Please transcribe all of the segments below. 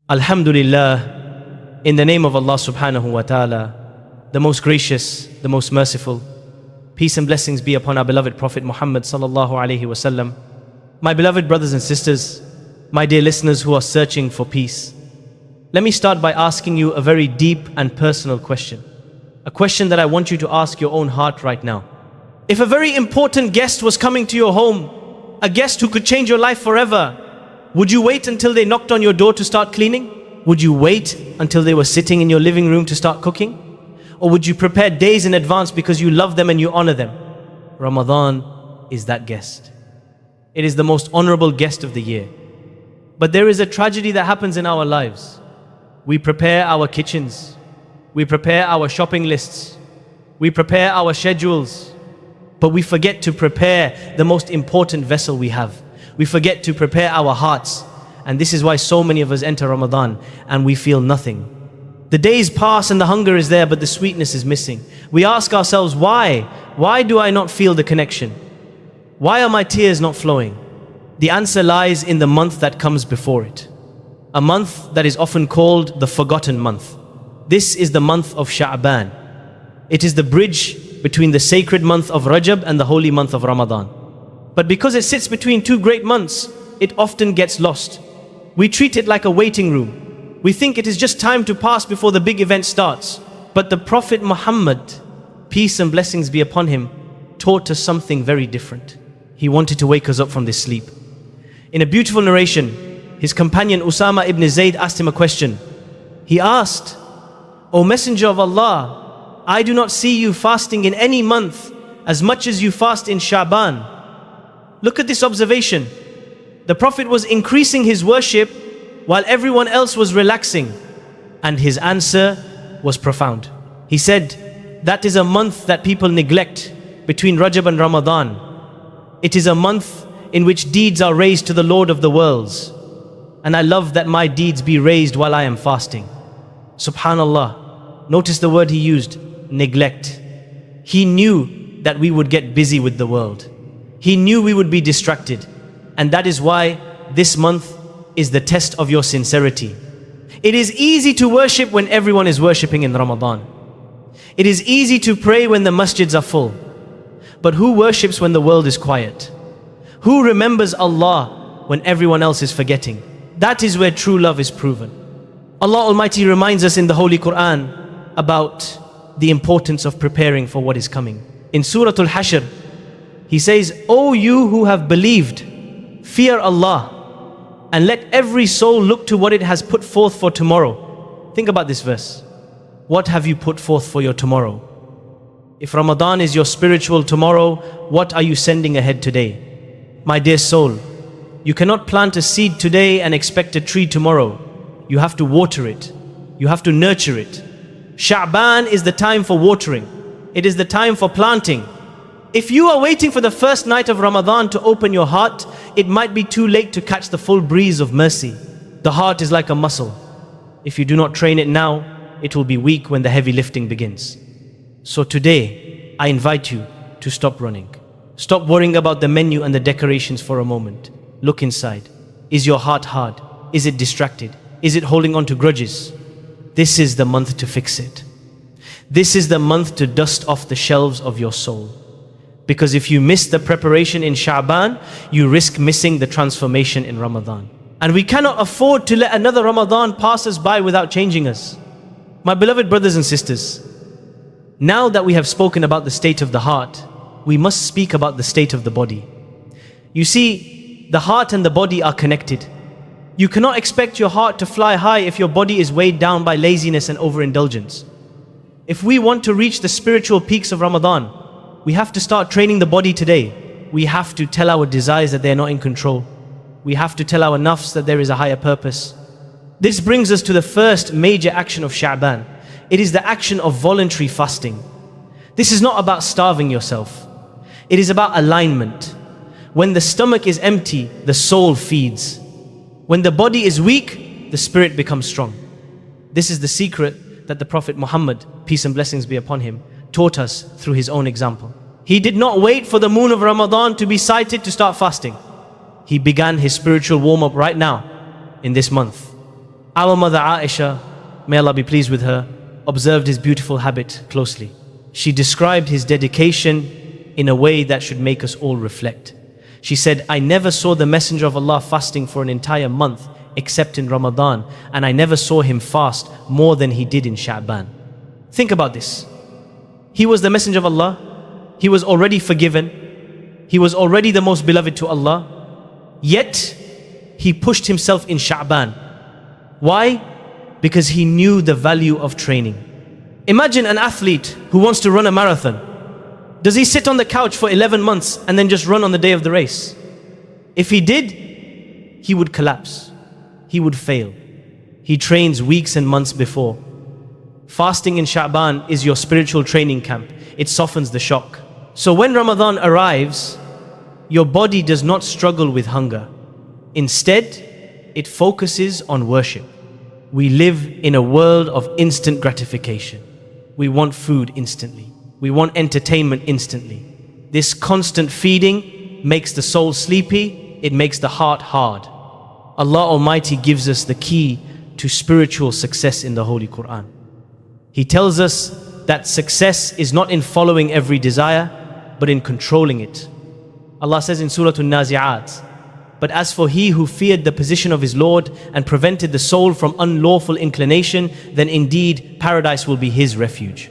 Alhamdulillah, in the name of Allah subhanahu wa ta'ala, the most gracious, the most merciful. Peace and blessings be upon our beloved Prophet Muhammad sallallahu alaihi wasallam. My beloved brothers and sisters, my dear listeners who are searching for peace, let me start by asking you a very deep and personal question. A question that I want you to ask your own heart right now. If a very important guest was coming to your home, a guest who could change your life forever, would you wait until they knocked on your door to start cleaning? Would you wait until they were sitting in your living room to start cooking? Or would you prepare days in advance because you love them and you honor them? Ramadan is that guest. It is the most honorable guest of the year. But there is a tragedy that happens in our lives. We prepare our kitchens. We prepare our shopping lists. We prepare our schedules. But we forget to prepare the most important vessel we have. We forget to prepare our hearts. And this is why so many of us enter Ramadan and we feel nothing. The days pass and the hunger is there, but the sweetness is missing. We ask ourselves, why? Why do I not feel the connection? Why are my tears not flowing? The answer lies in the month that comes before it. A month that is often called the forgotten month. This is the month of Sha'ban. It is the bridge between the sacred month of Rajab and the holy month of Ramadan. But because it sits between two great months, it often gets lost. We treat it like a waiting room. We think it is just time to pass before the big event starts. But the Prophet Muhammad, peace and blessings be upon him, taught us something very different. He wanted to wake us up from this sleep. In a beautiful narration, his companion Usama ibn Zayd asked him a question. He asked, "O Messenger of Allah, I do not see you fasting in any month as much as you fast in Sha'ban." Look at this observation. The Prophet was increasing his worship while everyone else was relaxing. And his answer was profound. He said, that is a month that people neglect between Rajab and Ramadan. It is a month in which deeds are raised to the Lord of the worlds. And I love that my deeds be raised while I am fasting. Subhanallah. Notice the word he used, neglect. He knew that we would get busy with the world. He knew we would be distracted. And that is why this month is the test of your sincerity. It is easy to worship when everyone is worshipping in Ramadan. It is easy to pray when the masjids are full. But who worships when the world is quiet? Who remembers Allah when everyone else is forgetting? That is where true love is proven. Allah Almighty reminds us in the Holy Quran about the importance of preparing for what is coming. In Surah Al-Hashr, He says, "O you who have believed, fear Allah, and let every soul look to what it has put forth for tomorrow." Think about this verse. What have you put forth for your tomorrow? If Ramadan is your spiritual tomorrow, what are you sending ahead today? My dear soul, you cannot plant a seed today and expect a tree tomorrow. You have to water it. You have to nurture it. Sha'ban is the time for watering. It is the time for planting. If you are waiting for the first night of Ramadan to open your heart, it might be too late to catch the full breeze of mercy. The heart is like a muscle. If you do not train it now, it will be weak when the heavy lifting begins. So today, I invite you to stop running. Stop worrying about the menu and the decorations for a moment. Look inside. Is your heart hard? Is it distracted? Is it holding on to grudges? This is the month to fix it. This is the month to dust off the shelves of your soul. Because if you miss the preparation in Sha'ban, you risk missing the transformation in Ramadan. And we cannot afford to let another Ramadan pass us by without changing us. My beloved brothers and sisters, now that we have spoken about the state of the heart, we must speak about the state of the body. You see, the heart and the body are connected. You cannot expect your heart to fly high if your body is weighed down by laziness and overindulgence. If we want to reach the spiritual peaks of Ramadan, we have to start training the body today. We have to tell our desires that they are not in control. We have to tell our nafs that there is a higher purpose. This brings us to the first major action of Sha'ban. It is the action of voluntary fasting. This is not about starving yourself. It is about alignment. When the stomach is empty, the soul feeds. When the body is weak, the spirit becomes strong. This is the secret that the Prophet Muhammad, peace and blessings be upon him, taught us through his own example. He did not wait for the moon of Ramadan to be sighted to start fasting. He began his spiritual warm-up right now, in this month. Our mother Aisha, may Allah be pleased with her, observed his beautiful habit closely. She described his dedication in a way that should make us all reflect. She said, I never saw the Messenger of Allah fasting for an entire month except in Ramadan, and I never saw him fast more than he did in Sha'ban. Think about this. He was the Messenger of Allah. He was already forgiven. He was already the most beloved to Allah. Yet, he pushed himself in Sha'ban. Why? Because he knew the value of training. Imagine an athlete who wants to run a marathon. Does he sit on the couch for 11 months and then just run on the day of the race? If he did, he would collapse. He would fail. He trains weeks and months before. Fasting in Sha'ban is your spiritual training camp. It softens the shock. So when Ramadan arrives, your body does not struggle with hunger. Instead, it focuses on worship. We live in a world of instant gratification. We want food instantly. We want entertainment instantly. This constant feeding makes the soul sleepy. It makes the heart hard. Allah Almighty gives us the key to spiritual success in the Holy Quran. He tells us that success is not in following every desire, but in controlling it. Allah says in Surah An-Nazi'at, but as for he who feared the position of his Lord and prevented the soul from unlawful inclination, then indeed paradise will be his refuge.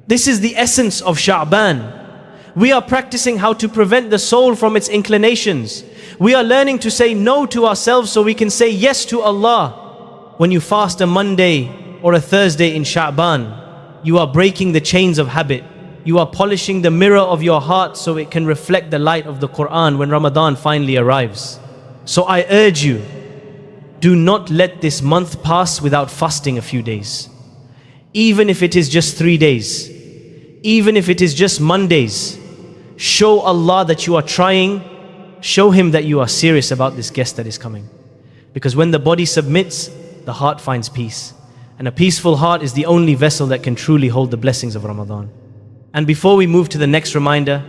This is the essence of Sha'ban. We are practicing how to prevent the soul from its inclinations. We are learning to say no to ourselves so we can say yes to Allah. When you fast a Monday or a Thursday in Sha'ban, you are breaking the chains of habit. You are polishing the mirror of your heart so it can reflect the light of the Quran when Ramadan finally arrives. So I urge you, do not let this month pass without fasting a few days. Even if it is just 3 days, even if it is just Mondays, show Allah that you are trying, show Him that you are serious about this guest that is coming. Because when the body submits, the heart finds peace. And a peaceful heart is the only vessel that can truly hold the blessings of Ramadan. And before we move to the next reminder,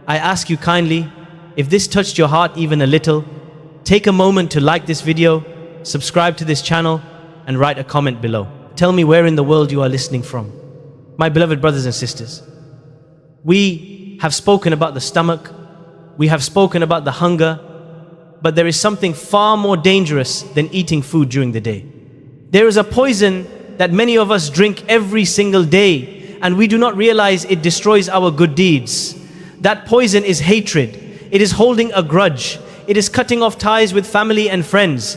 I ask you kindly, if this touched your heart even a little, take a moment to like this video, subscribe to this channel, and write a comment below. Tell me where in the world you are listening from. My beloved brothers and sisters, we have spoken about the stomach, we have spoken about the hunger, but there is something far more dangerous than eating food during the day. There is a poison that many of us drink every single day, and we do not realize it destroys our good deeds. That poison is hatred. It is holding a grudge. It is cutting off ties with family and friends.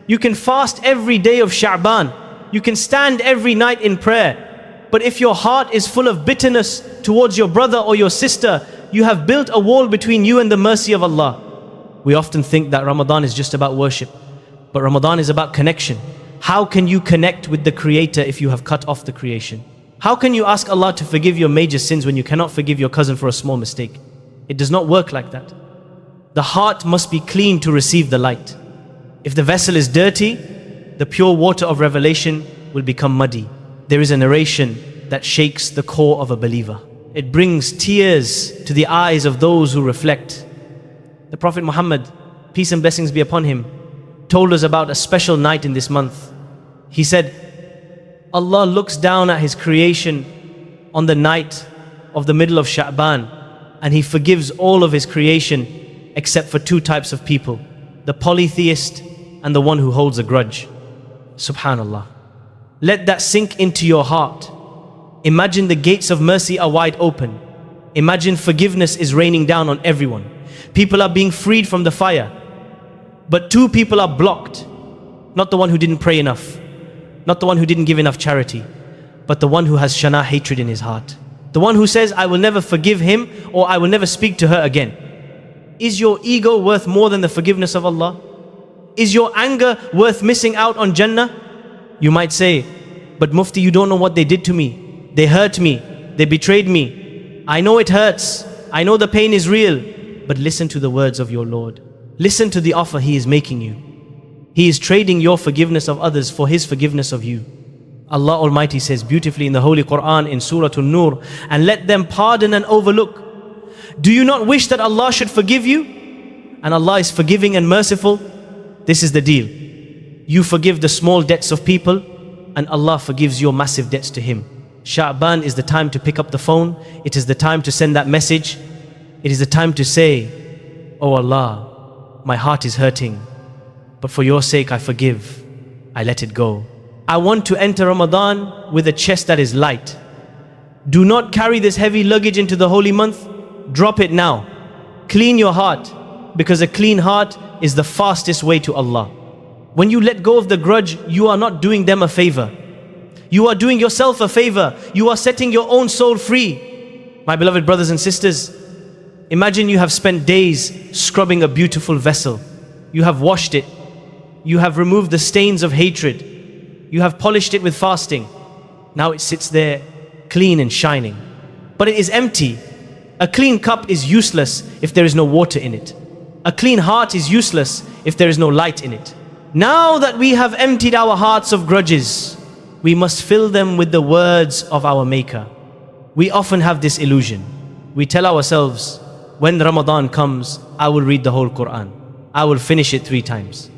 You can fast every day of Sha'ban. You can stand every night in prayer. But if your heart is full of bitterness towards your brother or your sister, you have built a wall between you and the mercy of Allah. We often think that Ramadan is just about worship, but Ramadan is about connection. How can you connect with the Creator if you have cut off the creation? How can you ask Allah to forgive your major sins when you cannot forgive your cousin for a small mistake? It does not work like that. The heart must be clean to receive the light. If the vessel is dirty, the pure water of revelation will become muddy. There is a narration that shakes the core of a believer. It brings tears to the eyes of those who reflect. The Prophet Muhammad, peace and blessings be upon him, told us about a special night in this month. He said, Allah looks down at His creation on the night of the middle of Sha'ban, and He forgives all of His creation except for 2 types of people, the polytheist and the one who holds a grudge. Subhanallah. Let that sink into your heart. Imagine the gates of mercy are wide open. Imagine forgiveness is raining down on everyone. People are being freed from the fire. But 2 people are blocked. Not the one who didn't pray enough. Not the one who didn't give enough charity. But the one who has shana, hatred in his heart. The one who says, I will never forgive him or I will never speak to her again. Is your ego worth more than the forgiveness of Allah? Is your anger worth missing out on Jannah? You might say, but Mufti, you don't know what they did to me. They hurt me. They betrayed me. I know it hurts. I know the pain is real. But listen to the words of your Lord. Listen to the offer He is making you. He is trading your forgiveness of others for His forgiveness of you. Allah Almighty says beautifully in the Holy Quran in Surah An-Nur, and let them pardon and overlook. Do you not wish that Allah should forgive you? And Allah is forgiving and merciful. This is the deal. You forgive the small debts of people, and Allah forgives your massive debts to Him. Sha'ban is the time to pick up the phone. It is the time to send that message. It is the time to say, "Oh Allah, my heart is hurting, but for your sake I forgive. I let it go. I want to enter Ramadan with a chest that is light. Do not carry this heavy luggage into the holy month. Drop it now. Clean your heart, because a clean heart is the fastest way to Allah." When you let go of the grudge, you are not doing them a favor. You are doing yourself a favor. You are setting your own soul free. My beloved brothers and sisters, imagine you have spent days scrubbing a beautiful vessel. You have washed it. You have removed the stains of hatred. You have polished it with fasting. Now it sits there clean and shining. But it is empty. A clean cup is useless if there is no water in it. A clean heart is useless if there is no light in it. Now that we have emptied our hearts of grudges, we must fill them with the words of our Maker. We often have this illusion. We tell ourselves, when Ramadan comes, I will read the whole Quran. I will finish it 3 times.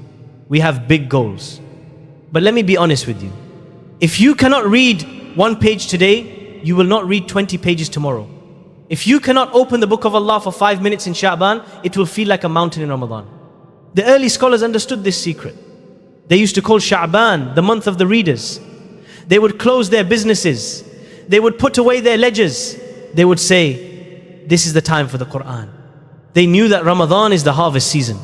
We have big goals. But let me be honest with you. If you cannot read 1 page today, you will not read 20 pages tomorrow. If you cannot open the book of Allah for 5 minutes in Sha'ban, it will feel like a mountain in Ramadan. The early scholars understood this secret. They used to call Sha'ban the month of the readers. They would close their businesses. They would put away their ledgers. They would say, this is the time for the Quran. They knew that Ramadan is the harvest season.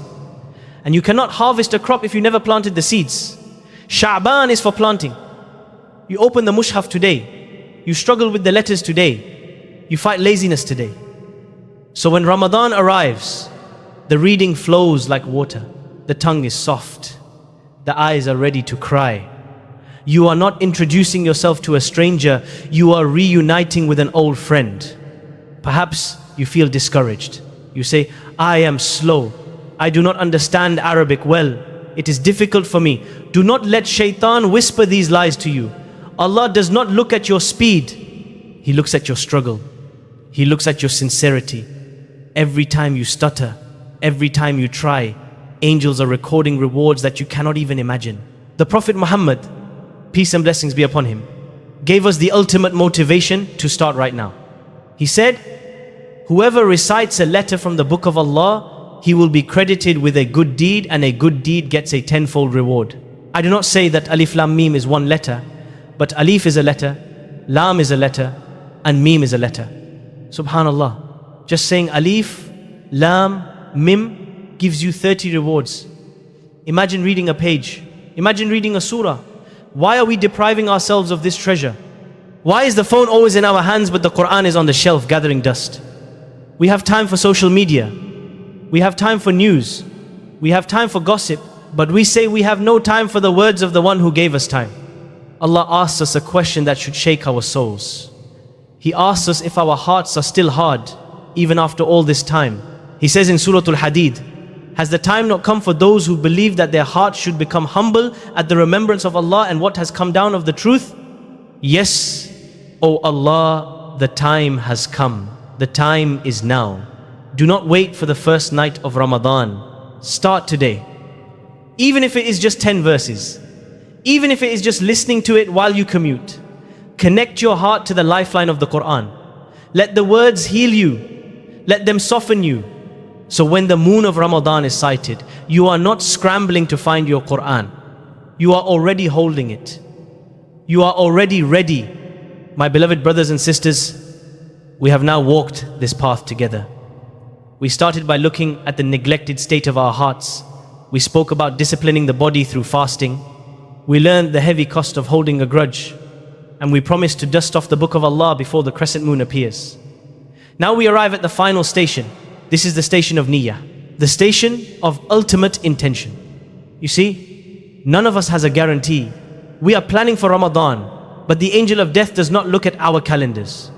And you cannot harvest a crop if you never planted the seeds. Sha'ban is for planting. You open the Mus'haf today. You struggle with the letters today. You fight laziness today. So when Ramadan arrives, the reading flows like water. The tongue is soft. The eyes are ready to cry. You are not introducing yourself to a stranger. You are reuniting with an old friend. Perhaps you feel discouraged. You say, I am slow. I do not understand Arabic well. It is difficult for me. Do not let shaitan whisper these lies to you. Allah does not look at your speed. He looks at your struggle. He looks at your sincerity. Every time you stutter, every time you try, angels are recording rewards that you cannot even imagine. The Prophet Muhammad, peace and blessings be upon him, gave us the ultimate motivation to start right now. He said, whoever recites a letter from the book of Allah, he will be credited with a good deed, and a good deed gets a 10-fold reward. I do not say that Alif Lam Mim is one letter, but Alif is a letter, Lam is a letter, and Mim is a letter. Subhanallah. Just saying Alif, Lam, Mim gives you 30 rewards. Imagine reading a page. Imagine reading a surah. Why are we depriving ourselves of this treasure? Why is the phone always in our hands but the Quran is on the shelf gathering dust? We have time for social media. We have time for news. We have time for gossip. But we say we have no time for the words of the one who gave us time. Allah asks us a question that should shake our souls. He asks us if our hearts are still hard, even after all this time. He says in Surah Al-Hadid, has the time not come for those who believe that their hearts should become humble at the remembrance of Allah and what has come down of the truth? Yes, O Allah, the time has come. The time is now. Do not wait for the first night of Ramadan. Start today. Even if it is just 10 verses. Even if it is just listening to it while you commute. Connect your heart to the lifeline of the Quran. Let the words heal you. Let them soften you. So when the moon of Ramadan is sighted, you are not scrambling to find your Quran. You are already holding it. You are already ready. My beloved brothers and sisters, we have now walked this path together. We started by looking at the neglected state of our hearts. We spoke about disciplining the body through fasting. We learned the heavy cost of holding a grudge. And we promised to dust off the book of Allah before the crescent moon appears. Now we arrive at the final station. This is the station of niyyah, the station of ultimate intention. You see, none of us has a guarantee. We are planning for Ramadan, but the angel of death does not look at our calendars.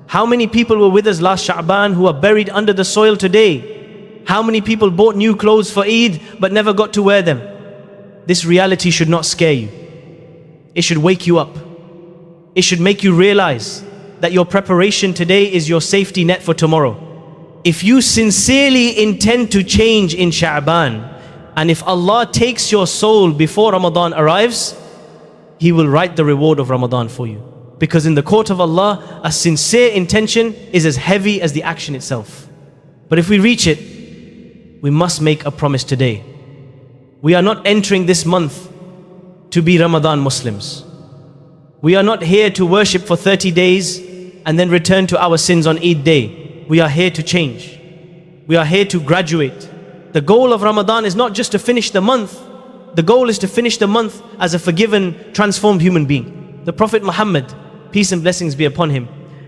How many people were with us last Sha'ban who are buried under the soil today? How many people bought new clothes for Eid but never got to wear them? This reality should not scare you. It should wake you up. It should make you realize that your preparation today is your safety net for tomorrow. If you sincerely intend to change in Sha'ban, And if Allah takes your soul before Ramadan arrives, He will write the reward of Ramadan for you. Because in the court of Allah, a sincere intention is as heavy as the action itself. But if we reach it, we must make a promise today. We are not entering this month to be Ramadan Muslims. We are not here to worship for 30 days and then return to our sins on Eid day. We are here to change. We are here to graduate. The goal of Ramadan is not just to finish the month. The goal is to finish the month as a forgiven, transformed human being. The Prophet Muhammad, peace and blessings be upon him,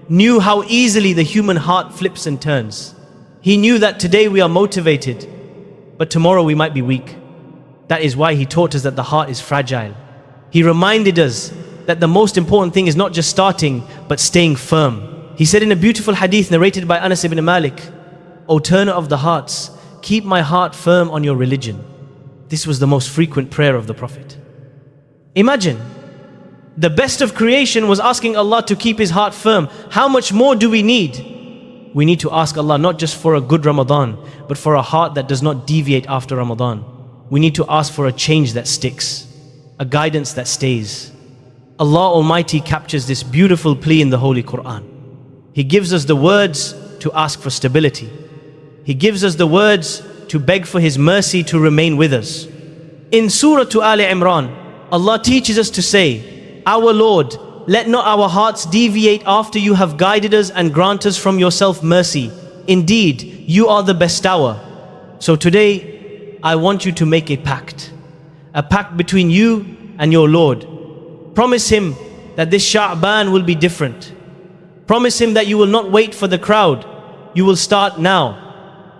knew how easily the human heart flips and turns. He knew that today we are motivated, but tomorrow we might be weak. That is why he taught us that the heart is fragile. He reminded us that the most important thing is not just starting, but staying firm. He said in a beautiful hadith narrated by Anas ibn Malik, "O turner of the hearts, keep my heart firm on your religion." This was the most frequent prayer of the Prophet. Imagine, the best of creation was asking Allah to keep his heart firm. How much more do we need? We need to ask Allah not just for a good Ramadan, but for a heart that does not deviate after Ramadan. We need to ask for a change that sticks, a guidance that stays. Allah Almighty captures this beautiful plea in the Holy Quran. He gives us the words to ask for stability. He gives us the words to beg for His mercy to remain with us. In Surah Al Imran, Allah teaches us to say, "Our Lord, let not our hearts deviate after you have guided us and grant us from yourself mercy. Indeed, you are the bestower." So today, I want you to make a pact between you and your Lord. Promise Him that this Sha'ban will be different. Promise Him that you will not wait for the crowd. You will start now.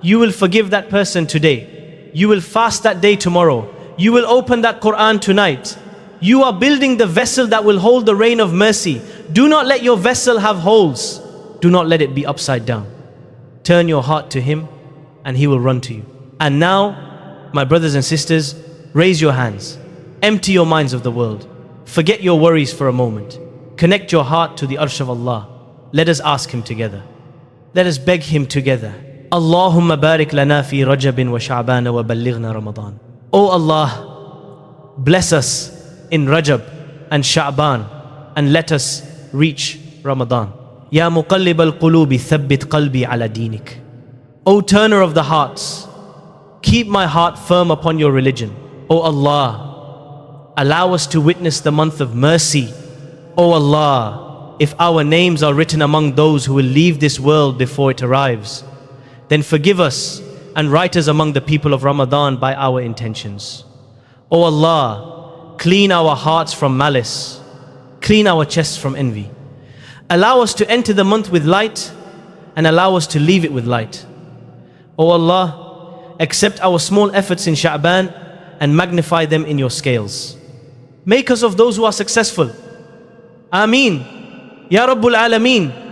You will forgive that person today. You will fast that day tomorrow. You will open that Quran tonight. You are building the vessel that will hold the rain of mercy. Do not let your vessel have holes. Do not let it be upside down. Turn your heart to Him and He will run to you. And now, my brothers and sisters, raise your hands. Empty your minds of the world. Forget your worries for a moment. Connect your heart to the arsh of Allah. Let us ask Him together. Let us beg Him together. Allahumma barik lana fi Rajabin wa Sha'ban wa ballighna Ramadan. Oh Allah, bless us in Rajab and Sha'ban and let us reach Ramadan. Ya muqallib al-qulubi thabbit qalbi ala dinik. O turner of the hearts, keep my heart firm upon your religion. O Allah, allow us to witness the month of mercy. O Allah, if our names are written among those who will leave this world before it arrives, then forgive us and write us among the people of Ramadan by our intentions. O Allah, clean our hearts from malice, clean our chests from envy. Allow us to enter the month with light and allow us to leave it with light. O Allah, accept our small efforts in Sha'ban and magnify them in your scales. Make us of those who are successful. Ameen. Ya Rabbul Alameen.